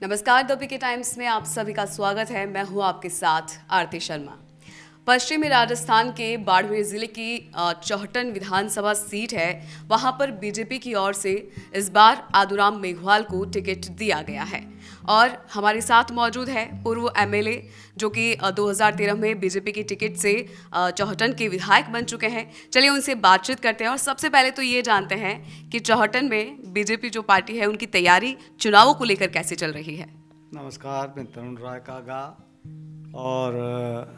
नमस्कार, the PK times में आप सभी का स्वागत है। मैं हूं आपके साथ आरती शर्मा। पश्चिमी राजस्थान के बाड़मेर जिले की चौहटन विधानसभा सीट है। वहां पर बीजेपी की ओर से इस बार आदुराम मेघवाल को टिकट दिया गया है और हमारे साथ मौजूद है पूर्व एमएलए जो कि 2013 में बीजेपी की टिकट से चौहटन के विधायक बन चुके हैं। चलिए उनसे बातचीत करते हैं और सबसे पहले तो ये जानते हैं कि चौहटन में बीजेपी जो पार्टी है उनकी तैयारी चुनावों को लेकर कैसे चल रही है। नमस्कार, मैं तरुण राय कागा और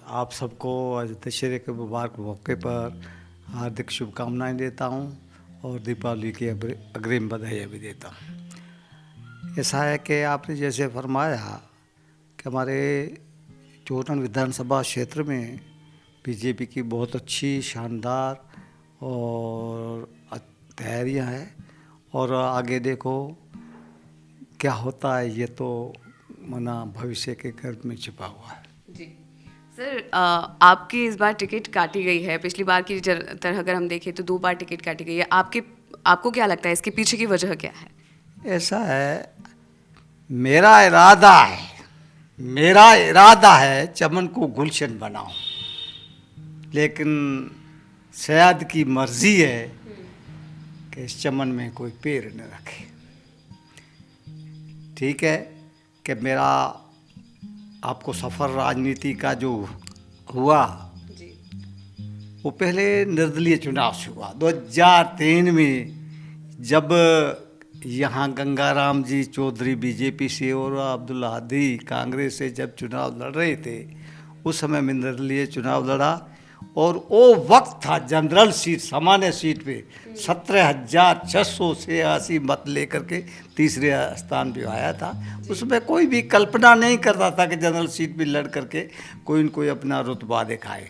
आप सबको आज दशहरे के मुबारक मौके पर हार्दिक शुभकामनाएं देता हूं और दीपावली की अग्रिम बधाई भी देता हूं। ऐसा है कि आपने जैसे फरमाया कि हमारे चौहटन विधानसभा क्षेत्र में बीजेपी की बहुत अच्छी शानदार और तैयारियां हैं और आगे देखो क्या होता है, ये तो मना भविष्य के गर्भ में छिपा हुआ है। जी सर, आपकी इस बार टिकट काटी गई है। पिछली बार की तरह अगर हम देखें तो 2 बार टिकट काटी गई है। आपको क्या लगता है इसके पीछे की वजह क्या है? ऐसा है, मेरा इरादा है चमन को गुलशन बनाऊं, लेकिन शायद की मर्जी है कि इस चमन में कोई पेड़ न रखे। ठीक है कि मेरा आपको सफ़र राजनीति का जो हुआ जी। वो पहले निर्दलीय चुनाव से हुआ 2003 में, जब यहाँ गंगाराम जी चौधरी बीजेपी से और अब्दुल हादी कांग्रेस से जब चुनाव लड़ रहे थे, उस समय में निर्दलीय चुनाव लड़ा और वो वक्त था जनरल सीट, सामान्य सीट पे 17,680 मत लेकर के तीसरे स्थान पे आया था। उसमें कोई भी कल्पना नहीं करता था कि जनरल सीट पे लड़ करके कोई न कोई अपना रुतबा दिखाए।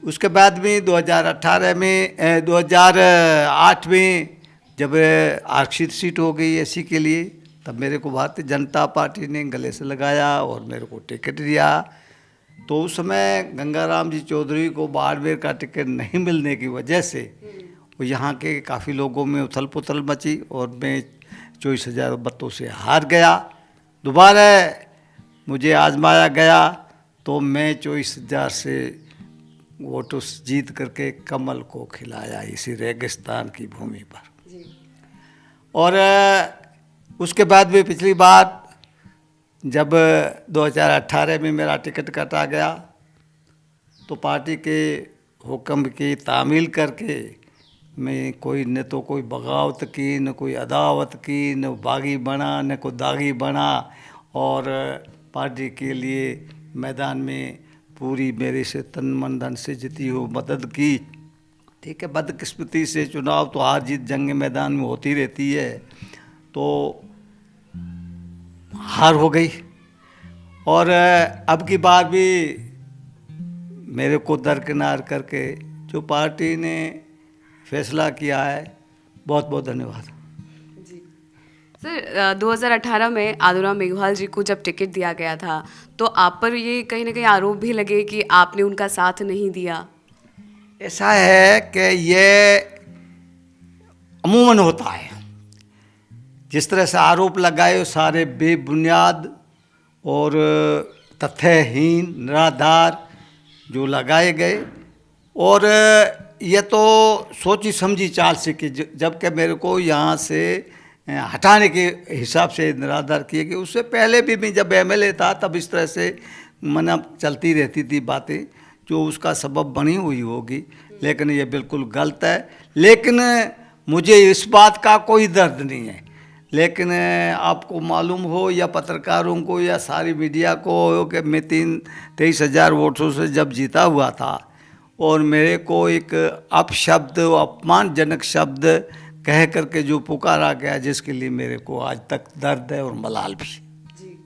उसके बाद में 2008 में जब आरक्षित सीट हो गई एसी के लिए, तब मेरे को भारतीय जनता पार्टी ने गले से लगाया और मेरे को टिकट दिया। तो उस समय गंगाराम जी चौधरी को बाड़मेर का टिकट नहीं मिलने की वजह से वो यहाँ के काफ़ी लोगों में उथल पुथल मची और मैं 24,000 मतों से हार गया। दोबारा मुझे आजमाया गया तो मैं 24,000 से वोटों से जीत करके कमल को खिलाया इसी रेगिस्तान की भूमि पर। और उसके बाद में पिछली बार जब 2018 में मेरा टिकट काटा गया तो पार्टी के हुक्म की तामील करके मैं न तो कोई बगावत की, न कोई अदावत की, न बागी बना, न कोई दागी बना और पार्टी के लिए मैदान में पूरी मेरे से तन मन धन से जितनी हो मदद की। ठीक है, बदकिस्मती से चुनाव तो हार जीत जंग मैदान में होती रहती है, तो हार हो गई। और अब की बार भी मेरे को दरकिनार करके जो पार्टी ने फैसला किया है, बहुत बहुत धन्यवाद। जी सर, 2018 में आदुराम मेघवाल जी को जब टिकट दिया गया था तो आप पर ये कहीं ना कहीं आरोप भी लगे कि आपने उनका साथ नहीं दिया। ऐसा है कि ये अमूमन होता है, जिस तरह से आरोप लगाए वो सारे बेबुनियाद और तथ्यहीन निराधार जो लगाए गए, और ये तो सोची समझी चाल से कि जबकि मेरे को यहाँ से हटाने के हिसाब से निराधार किए गए। उससे पहले भी मैं जब एमएलए था तब इस तरह से मना चलती रहती थी बातें जो उसका सबब बनी हुई होगी, लेकिन ये बिल्कुल गलत है। लेकिन मुझे इस बात का कोई दर्द नहीं है, लेकिन आपको मालूम हो या पत्रकारों को या सारी मीडिया को हो कि मैं 23,000 वोटों से जब जीता हुआ था और मेरे को एक अपशब्द, अपमानजनक शब्द कह करके जो पुकारा गया, जिसके लिए मेरे को आज तक दर्द है और मलाल भी। जी,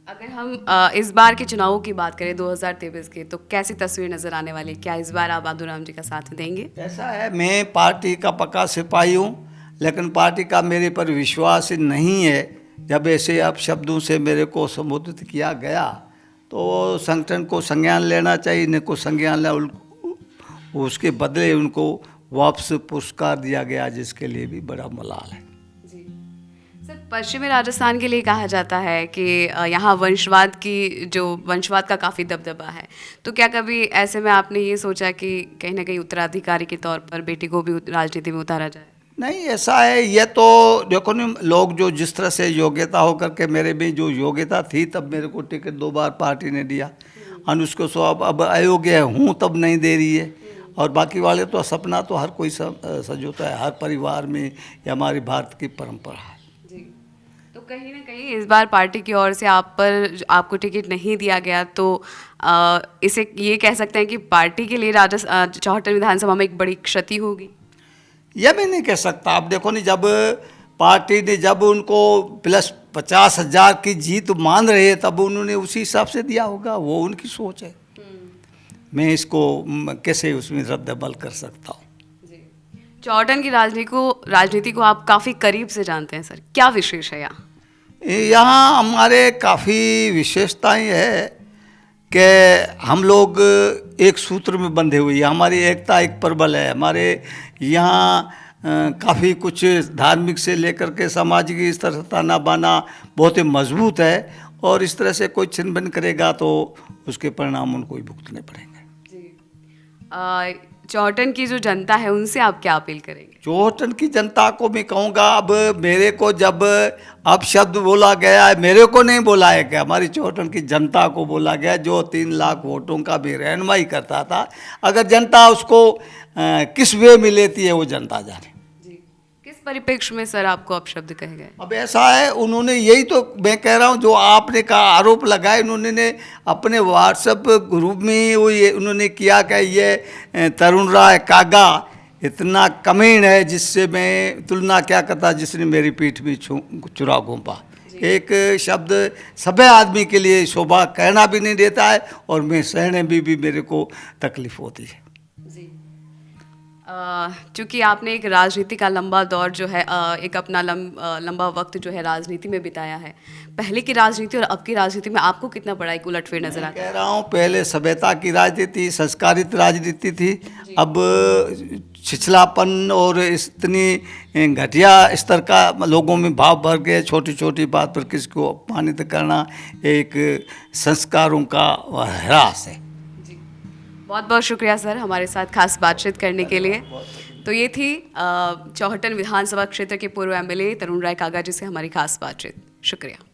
अगर हम इस बार के चुनावों की बात करें 2023 के, तो कैसी तस्वीर नजर आने वाली? क्या इस बार आप आदुराम जी का साथ देंगे? ऐसा है, मैं पार्टी का पक्का सिपाही हूँ, लेकिन पार्टी का मेरे पर विश्वास नहीं है। जब ऐसे अपशब्दों से मेरे को संबोधित किया गया तो संगठन को संज्ञान लेना चाहिए, न को संज्ञान लेना, उसके बदले उनको वापस पुरस्कार दिया गया, जिसके लिए भी बड़ा मलाल है। जी सर, पश्चिमी राजस्थान के लिए कहा जाता है कि यहाँ वंशवाद का काफ़ी दबदबा है। तो क्या कभी ऐसे में आपने ये सोचा कि कहीं ना कहीं उत्तराधिकारी के तौर पर बेटी को भी राजनीति में उतारा जाए? नहीं, ऐसा है, ये तो देखो नहीं, लोग जो जिस तरह से योग्यता हो करके, मेरे भी जो योग्यता थी तब मेरे को टिकट 2 बार पार्टी ने दिया, और उसको सो अब अयोग्य हूँ तब नहीं दे रही है। और बाकी वाले तो सपना तो हर कोई सजोता है, हर परिवार में, ये हमारी भारत की परंपरा है। जी, तो कहीं ना कहीं इस बार पार्टी की ओर से आपको टिकट नहीं दिया गया, तो इसे ये कह सकते हैं कि पार्टी के लिए चौहटन विधानसभा में एक बड़ी क्षति होगी? यह भी नहीं कह सकता। आप देखो नहीं, जब पार्टी ने जब उनको प्लस 50,000 की जीत मान रहे हैं, तब उन्होंने उसी हिसाब से दिया होगा, वो उनकी सोच है। मैं इसको कैसे उसमें रद्द-अमल कर सकता हूँ। चौहटन की राजनीति को आप काफ़ी करीब से जानते हैं सर, क्या विशेष है यहाँ? यहाँ हमारे काफ़ी विशेषताएं है कि हम लोग एक सूत्र में बंधे हुए हैं, हमारी एकता एक प्रबल है। हमारे यहाँ काफ़ी कुछ धार्मिक से लेकर के सामाजिक इस तरह ताना बाना बहुत ही मजबूत है, और इस तरह से कोई छिन-भिन करेगा तो उसके परिणाम उनको ही भुगतने पड़ेंगे। चौहटन की जो जनता है उनसे आप क्या अपील करेंगे? चौहटन की जनता को मैं कहूँगा, अब मेरे को जब अब शब्द बोला गया है, मेरे को नहीं बोला है, कि हमारी चौहटन की जनता को बोला गया, जो 3 लाख वोटों का भी रहनुमाई करता था। अगर जनता उसको किस वे में लेती है वो जनता जाने। जी, किस परिप्रेक्ष्य में सर आपको अब शब्द कहे गए? अब ऐसा है, उन्होंने यही तो मैं कह रहा हूँ, जो आपने कहा आरोप लगाए, उन्होंने अपने व्हाट्सएप ग्रुप में वो ये उन्होंने किया कि ये तरुण राय कागा इतना कमीन है, जिससे मैं तुलना क्या करता, जिसने मेरी पीठ में चुरा घूंपा। एक शब्द सभ्य आदमी के लिए शोभा कहना भी नहीं देता है, और मैं सहने भी मेरे को तकलीफ होती है। चूँकि आपने एक राजनीति का लंबा दौर जो है, एक अपना लंबा वक्त जो है राजनीति में बिताया है, पहले की राजनीति और अब की राजनीति में आपको कितना बड़ा एक उलटफेर नजर आता है? कह रहा हूँ, पहले सभ्यता की राजनीति, संस्कारित राजनीति थी। अब छिछलापन और इतनी घटिया स्तर का लोगों में भाव भर गए, छोटी छोटी बात पर किसी को अपमानित करना एक संस्कारों का ह्रास है। बहुत बहुत शुक्रिया सर, हमारे साथ खास बातचीत करने के लिए। तो ये थी चौहटन विधानसभा क्षेत्र के पूर्व एमएलए तरुण राय कागा जी से हमारी खास बातचीत। शुक्रिया।